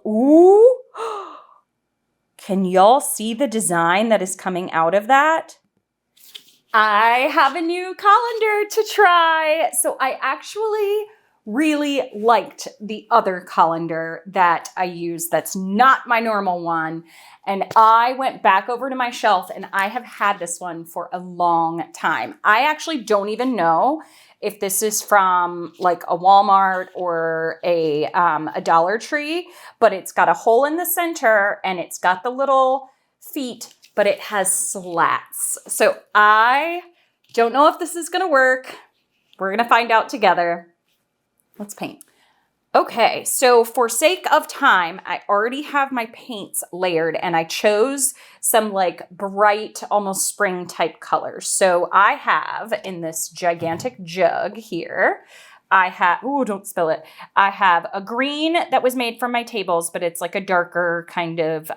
Ooh. Can y'all see the design that is coming out of that? I have a new colander to try. So I actually really liked the other colander that I use that's not my normal one. And I went back over to my shelf and I have had this one for a long time. I actually don't even know if this is from like a Walmart or a Dollar Tree, but it's got a hole in the center and it's got the little feet, but it has slats. So I don't know if this is gonna work. We're gonna find out together. Let's paint. Okay, so for sake of time, I already have my paints layered and I chose some like bright, almost spring type colors. So I have in this gigantic jug here, I have, oh, don't spill it. I have a green that was made from my tables, but it's like a darker kind of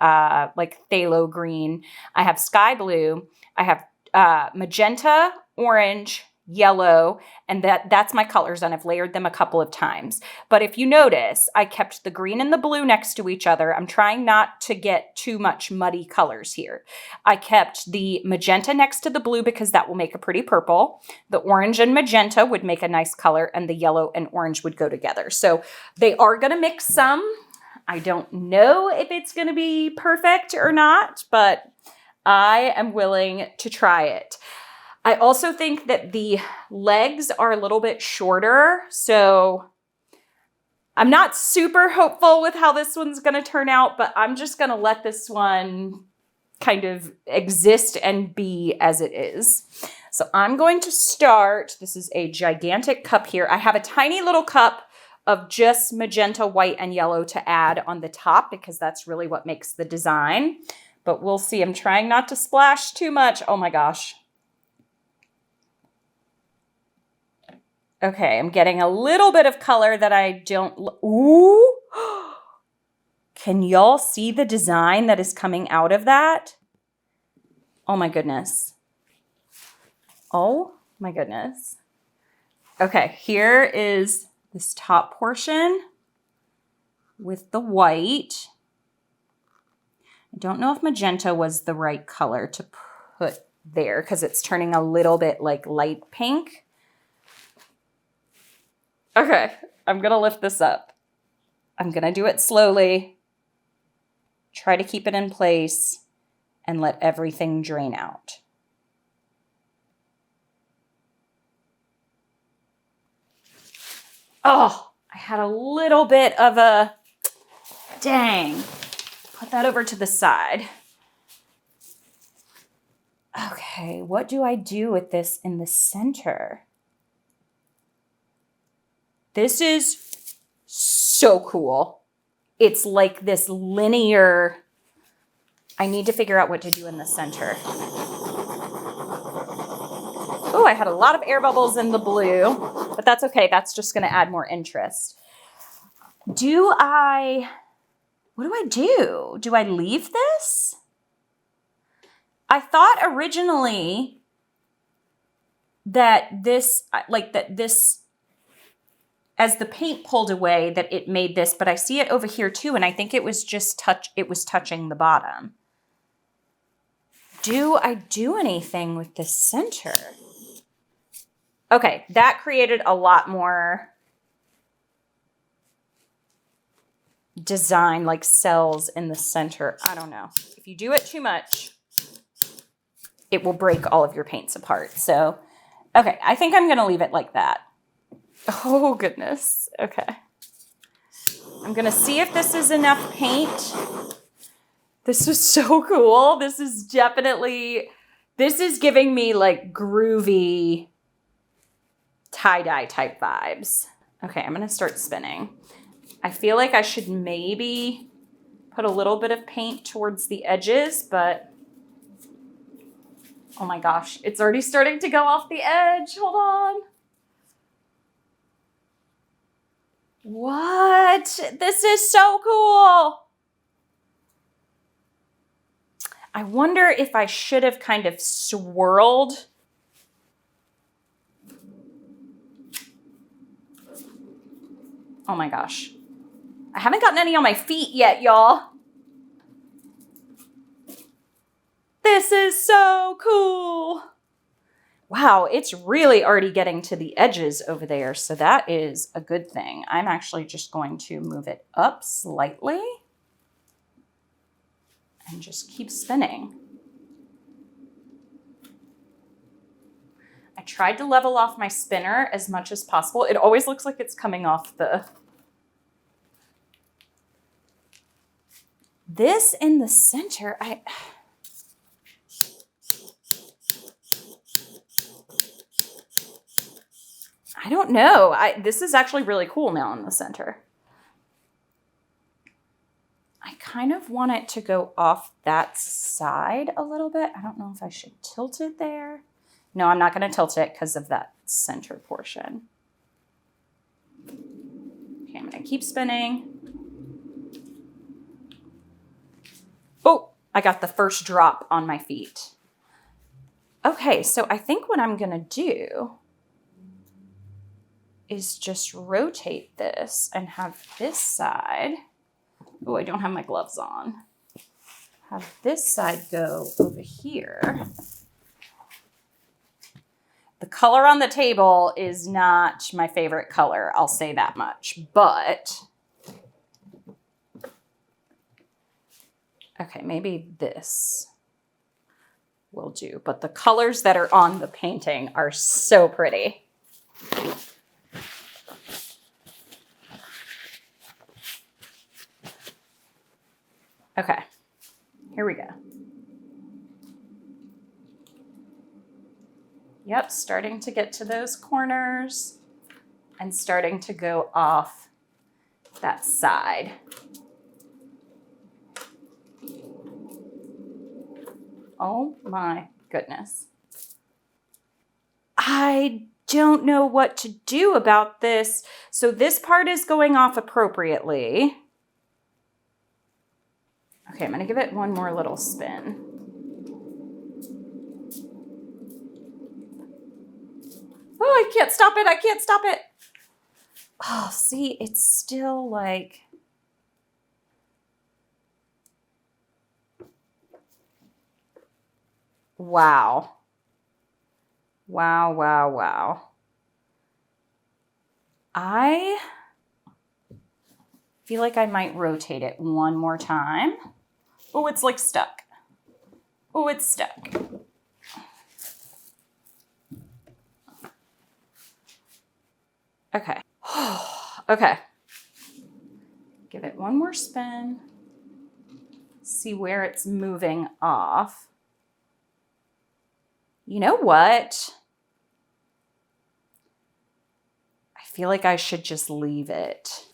like phthalo green. I have sky blue. I have magenta, orange, yellow, and that's my colors, and I've layered them a couple of times. But if you notice, I kept the green and the blue next to each other. I'm trying not to get too much muddy colors here. I kept the magenta next to the blue because that will make a pretty purple. The orange and magenta would make a nice color, and the yellow and orange would go together. So they are going to mix some. I don't know if it's going to be perfect or not, but I am willing to try it. I also think that the legs are a little bit shorter, so I'm not super hopeful with how this one's going to turn out, but I'm just going to let this one kind of exist and be as it is. So I'm going to start. This is a gigantic cup here. I have a tiny little cup of just magenta, white, and yellow to add on the top because that's really what makes the design. But we'll see. I'm trying not to splash too much. Oh my gosh. Okay, I'm getting a little bit of color that I don't... Ooh! Can y'all see the design that is coming out of that? Oh my goodness. Oh my goodness. Okay, here is this top portion with the white. I don't know if magenta was the right color to put there because it's turning a little bit like light pink. Okay, I'm going to lift this up. I'm going to do it slowly. Try to keep it in place and let everything drain out. Oh, I had a little bit of a... Dang. Put that over to the side. Okay, what do I do with this in the center? This is so cool. It's like this linear... I need to figure out what to do in the center. Oh, I had a lot of air bubbles in the blue, but that's okay. That's just going to add more interest. What do I do? Do I leave this? I thought originally that this, as the paint pulled away, that it made this, but I see it over here too, and I think it was just touching the bottom. Do I do anything with the center? Okay, that created a lot more design, like cells in the center. I don't know. If you do it too much, it will break all of your paints apart. So, okay, I think I'm going to leave it like that. Oh, goodness. Okay. I'm going to see if this is enough paint. This is so cool. This is giving me like groovy tie-dye type vibes. Okay, I'm going to start spinning. I feel like I should maybe put a little bit of paint towards the edges, but oh my gosh, it's already starting to go off the edge. Hold on. What? This is so cool. I wonder if I should have kind of swirled. Oh my gosh. I haven't gotten any on my feet yet, y'all. This is so cool. Wow, it's really already getting to the edges over there, so that is a good thing. I'm actually just going to move it up slightly and just keep spinning. I tried to level off my spinner as much as possible. It always looks like it's coming off the... This in the center, I don't know. This is actually really cool now in the center. I kind of want it to go off that side a little bit. I don't know if I should tilt it there. No, I'm not going to tilt it because of that center portion. Okay, I'm going to keep spinning. Oh, I got the first drop on my feet. Okay, so I think what I'm going to do is just rotate this and have this side. Oh, I don't have my gloves on. Have this side go over here. The color on the table is not my favorite color, I'll say that much, but okay, maybe this will do, but the colors that are on the painting are so pretty. Okay, here we go. Yep, starting to get to those corners and starting to go off that side. Oh my goodness. I don't know what to do about this. So this part is going off appropriately. Okay, I'm gonna give it one more little spin. Oh, I can't stop it, I can't stop it. Oh, see, it's still like... Wow. Wow, wow, wow. I feel like I might rotate it one more time. Oh, it's like stuck. Oh, it's stuck. Okay. Okay. Give it one more spin. See where it's moving off. You know what? I feel like I should just leave it.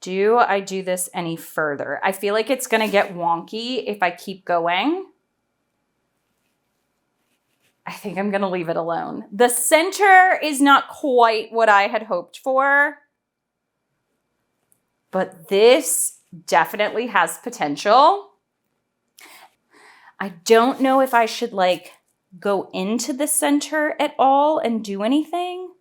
Do I do this any further? I feel like it's gonna get wonky if I keep going. I think I'm gonna leave it alone. The center is not quite what I had hoped for, but this definitely has potential. I don't know if I should like go into the center at all and do anything.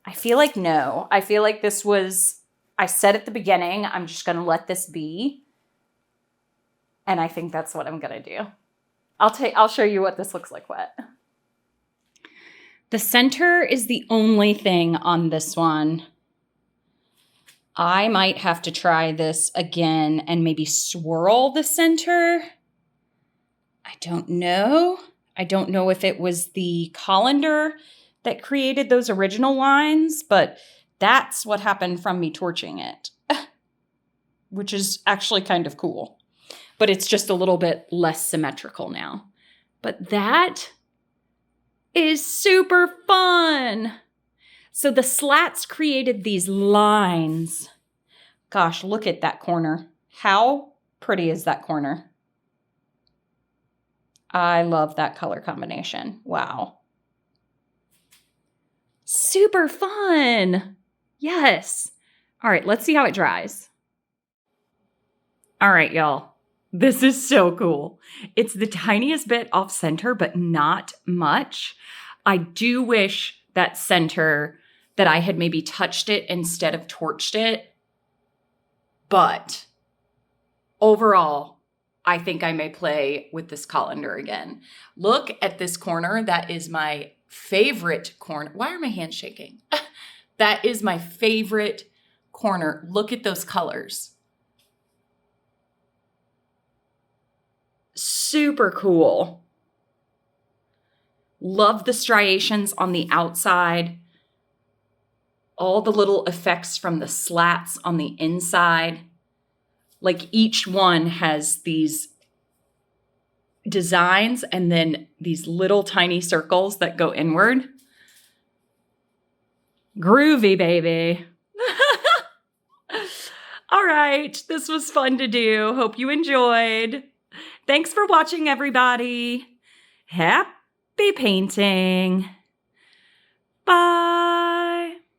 I feel like no. I feel like this was, I said at the beginning, I'm just gonna let this be. And I think that's what I'm gonna do. I'll show you what this looks like wet. The center is the only thing on this one. I might have to try this again and maybe swirl the center. I don't know. I don't know if it was the colander that created those original lines, but that's what happened from me torching it, which is actually kind of cool. But it's just a little bit less symmetrical now. But that is super fun. So the slats created these lines. Gosh, look at that corner. How pretty is that corner? I love that color combination. Wow. Super fun. Yes. All right, let's see how it dries. All right, y'all. This is so cool. It's the tiniest bit off center, but not much. I do wish that center that I had maybe touched it instead of torched it but overall, I think I may play with this colander again. Look at this corner. That is my favorite corner. Why are my hands shaking? That is my favorite corner. Look at those colors. Super cool. Love the striations on the outside. All the little effects from the slats on the inside. Like each one has these designs and then these little tiny circles that go inward. Groovy, baby. All right, this was fun to do. Hope you enjoyed. Thanks for watching, everybody. Happy painting. Bye.